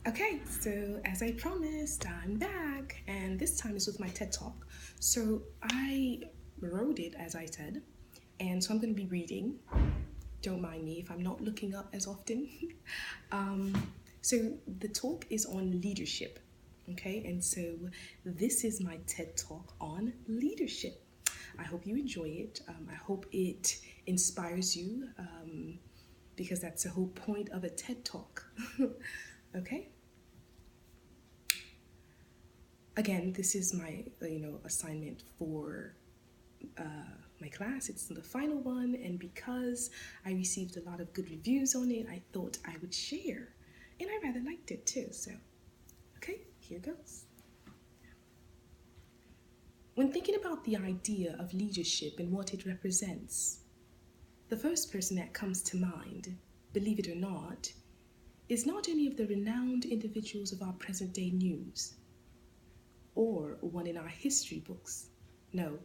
Okay, so as I promised, I'm back, and this time is with my TED Talk. So I wrote it, as I said, and so I'm going to be reading. Don't mind me if I'm not looking up as often. um, so the talk is on leadership, okay, and so this is my TED Talk on leadership. I hope you enjoy it. I hope it inspires you because that's the whole point of a TED Talk. Okay. Again, this is my assignment for my class. It's the final one, and because I received a lot of good reviews on it, I thought I would share, and I rather liked it too. So, okay, here goes. When thinking about the idea of leadership and what it represents, the first person that comes to mind, believe it or not, is not any of the renowned individuals of our present day news or one in our history books. No,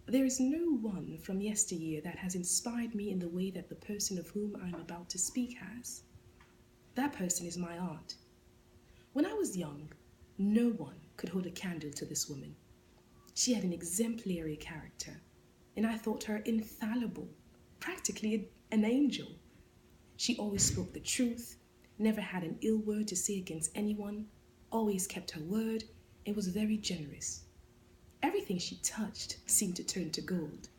there is no one from yesteryear that has inspired me in the way that the person of whom I am about to speak has. That person is my aunt. When I was young, no one could hold a candle to this woman. She had an exemplary character, and I thought her infallible, practically an angel. She always spoke the truth, never had an ill word to say against anyone, always kept her word, and was very generous. Everything she touched seemed to turn to gold.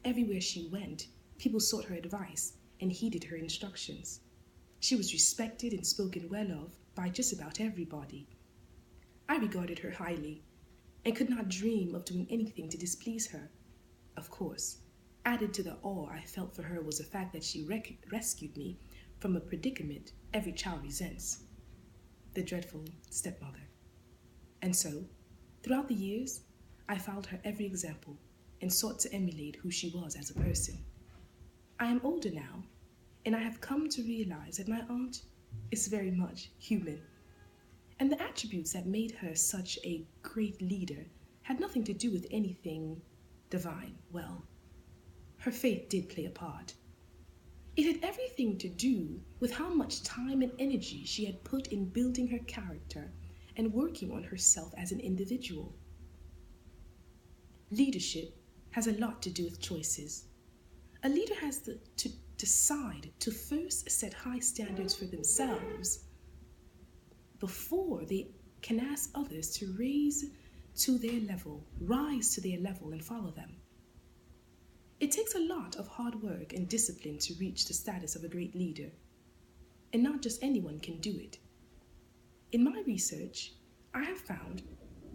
Everywhere she went, people sought her advice and heeded her instructions. She was respected and spoken well of by just about everybody. I regarded her highly and could not dream of doing anything to displease her. Of course, added to the awe I felt for her was the fact that she rescued me from a predicament every child resents, the dreadful stepmother. And so, throughout the years, I followed her every example and sought to emulate who she was as a person. I am older now, and I have come to realize that my aunt is very much human, and the attributes that made her such a great leader had nothing to do with anything divine. Well, her faith did play a part. It had everything to do with how much time and energy she had put in building her character and working on herself as an individual. Leadership has a lot to do with choices. A leader has to decide to first set high standards for themselves before they can ask others to rise to their level and follow them. It takes a lot of hard work and discipline to reach the status of a great leader, and not just anyone can do it. In my research, I have found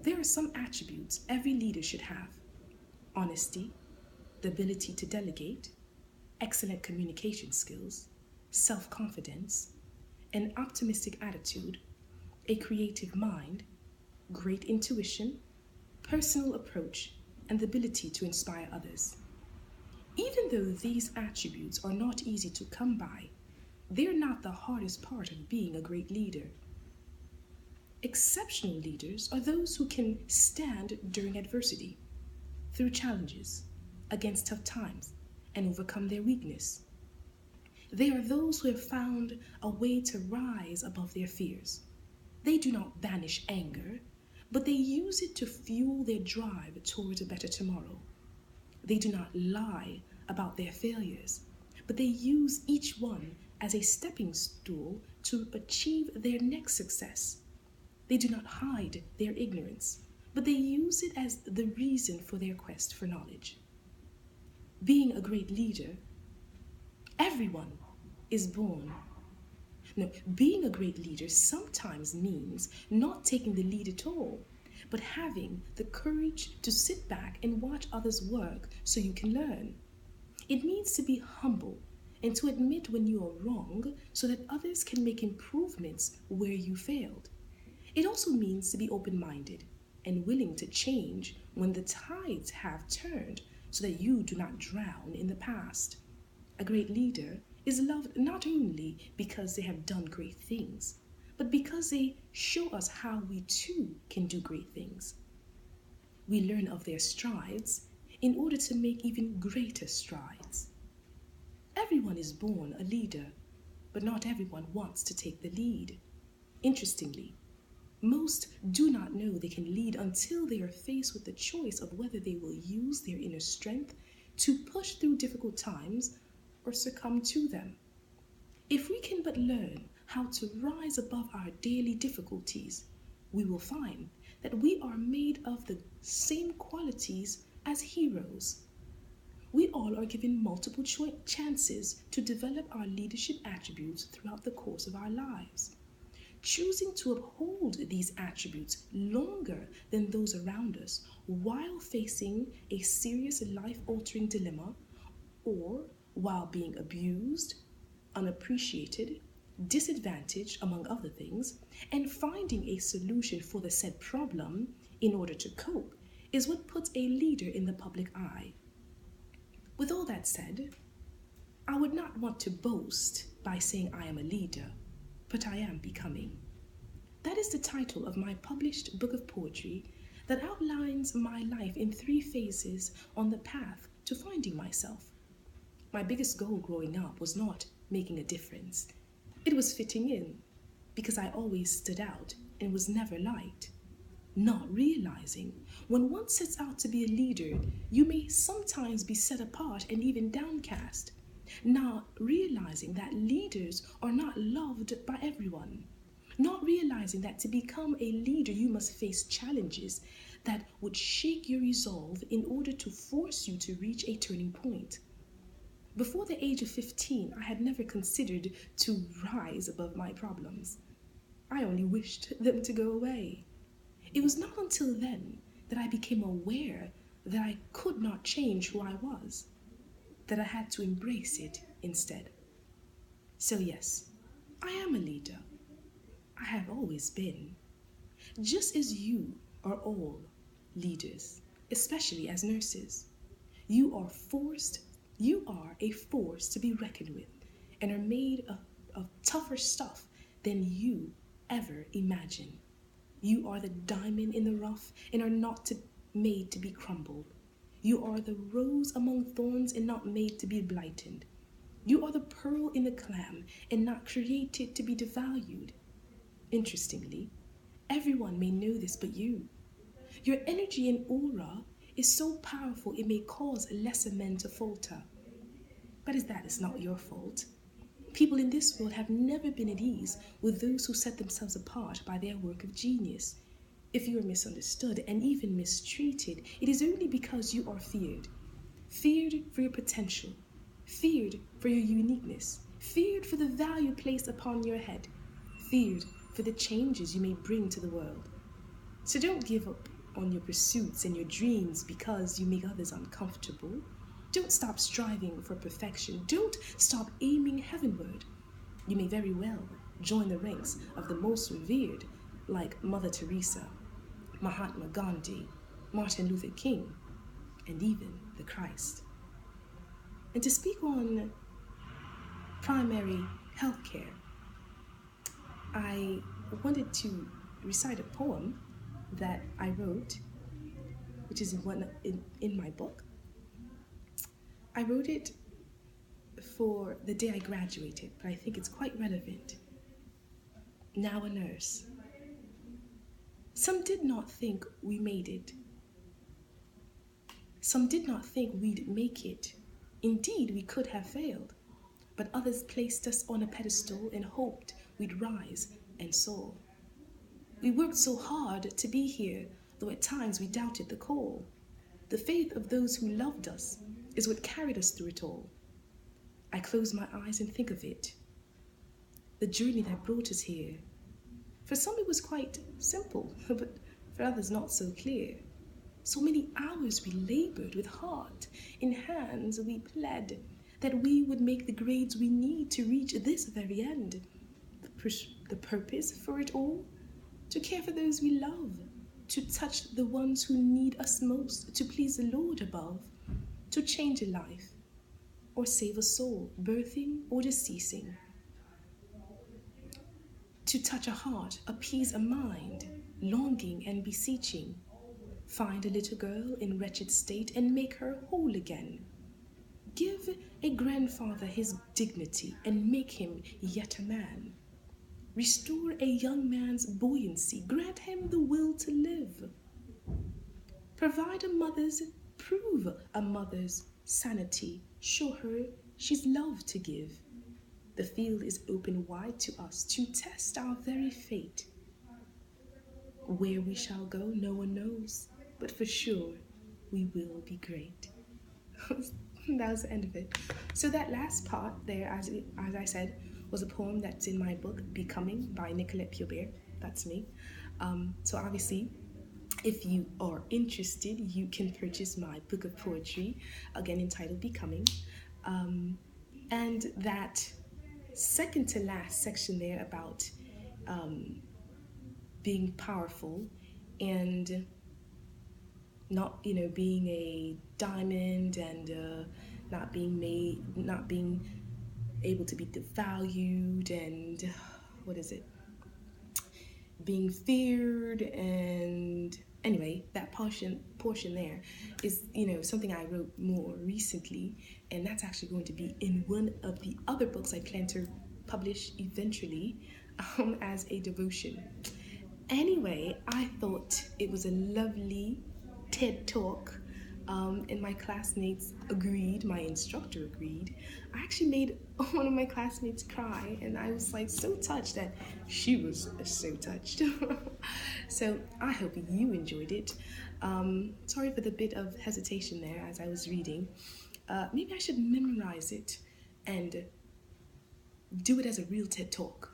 there are some attributes every leader should have: honesty, the ability to delegate, excellent communication skills, self confidence, an optimistic attitude, a creative mind, great intuition, personal approach, and the ability to inspire others. Even though these attributes are not easy to come by, they're not the hardest part of being a great leader. Exceptional leaders are those who can stand during adversity, through challenges, against tough times, and overcome their weakness. They are those who have found a way to rise above their fears. They do not banish anger, but they use it to fuel their drive towards a better tomorrow. They do not lie about their failures, but they use each one as a stepping stool to achieve their next success. They do not hide their ignorance, but they use it as the reason for their quest for knowledge. Being a great leader, everyone is born. No, being a great leader sometimes means not taking the lead at all, but having the courage to sit back and watch others work so you can learn. It means to be humble and to admit when you are wrong so that others can make improvements where you failed. It also means to be open minded and willing to change when the tides have turned so that you do not drown in the past. A great leader is loved not only because they have done great things, but because they show us how we too can do great things. We learn of their strides in order to make even greater strides. Everyone is born a leader, but not everyone wants to take the lead. Interestingly, most do not know they can lead until they are faced with the choice of whether they will use their inner strength to push through difficult times or succumb to them. If we can but learn how to rise above our daily difficulties, we will find that we are made of the same qualities as heroes. We all are given multiple chances to develop our leadership attributes throughout the course of our lives. Choosing to uphold these attributes longer than those around us while facing a serious life altering dilemma, or while being abused, unappreciated, disadvantaged, among other things, and finding a solution for the said problem in order to cope, is what puts a leader in the public eye. With all that said, I would not want to boast by saying I am a leader, but I am becoming. That is the title of my published book of poetry that outlines my life in 3 phases on the path to finding myself. My biggest goal growing up was not making a difference. It was fitting in, because I always stood out and was never liked. Not realizing, when one sets out to be a leader, you may sometimes be set apart and even downcast. Not realizing that leaders are not loved by everyone. Not realizing that to become a leader, you must face challenges that would shake your resolve in order to force you to reach a turning point. Before the age of 15, I had never considered to rise above my problems. I only wished them to go away. It was not until then that I became aware that I could not change who I was, that I had to embrace it instead. So yes, I am a leader. I have always been. Just as you are all leaders, especially as nurses. You are a force to be reckoned with and are made of tougher stuff than you ever imagine. You are the diamond in the rough and are not made to be crumbled. You are the rose among thorns and not made to be blighted. You are the pearl in the clam and not created to be devalued. Interestingly, everyone may know this but you. Your energy and aura is so powerful it may cause lesser men to falter. But that is not your fault. People in this world have never been at ease with those who set themselves apart by their work of genius. If you are misunderstood and even mistreated, it is only because you are feared. Feared for your potential, feared for your uniqueness, feared for the value placed upon your head, feared for the changes you may bring to the world. So don't give up on your pursuits and your dreams because you make others uncomfortable. Don't stop striving for perfection. Don't stop aiming heavenward. You may very well join the ranks of the most revered, like Mother Teresa, Mahatma Gandhi, Martin Luther King, and even the Christ. And to speak on primary health care, I wanted to recite a poem that I wrote, which is in my book. I wrote it for the day I graduated, but I think it's quite relevant. Now a nurse. Some did not think we made it. Some did not think we'd make it. Indeed, we could have failed, but others placed us on a pedestal and hoped we'd rise and soar. We worked so hard to be here, though at times we doubted the call. The faith of those who loved us is what carried us through it all. I close my eyes and think of it, the journey that brought us here. For some it was quite simple, but for others not so clear. So many hours we labored with heart in hands we pled that we would make the grades we need to reach this very end. The purpose for it all? To care for those we love, to touch the ones who need us most, to please the Lord above, to change a life, or save a soul, birthing or deceasing. To touch a heart, appease a mind, longing and beseeching. Find a little girl in wretched state and make her whole again. Give a grandfather his dignity and make him yet a man. Restore a young man's buoyancy. Grant him the will to live. Provide prove a mother's sanity. Show her she's love to give. The field is open wide to us to test our very fate. Where we shall go, no one knows, but for sure we will be great. That was the end of it. So that last part there, as I said, was a poem that's in my book, Becoming by Nicolette Piobert. That's me. So obviously, if you are interested, you can purchase my book of poetry, again entitled Becoming. And that second to last section there about being powerful and not, being a diamond and not being able to be devalued and what is it? Being feared. And anyway, that portion there is, something I wrote more recently, and that's actually going to be in one of the other books I plan to publish eventually, as a devotion. Anyway, I thought it was a lovely TED Talk, and my classmates agreed, my instructor agreed. I actually made one of my classmates cry, and I was like so touched that she was so touched. So I hope you enjoyed it. Sorry for the bit of hesitation there as I was reading. Maybe I should memorize it and do it as a real TED Talk.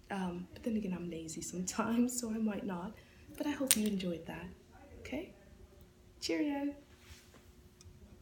But then again, I'm lazy sometimes, so I might not. But I hope you enjoyed that. Okay? Cheerio!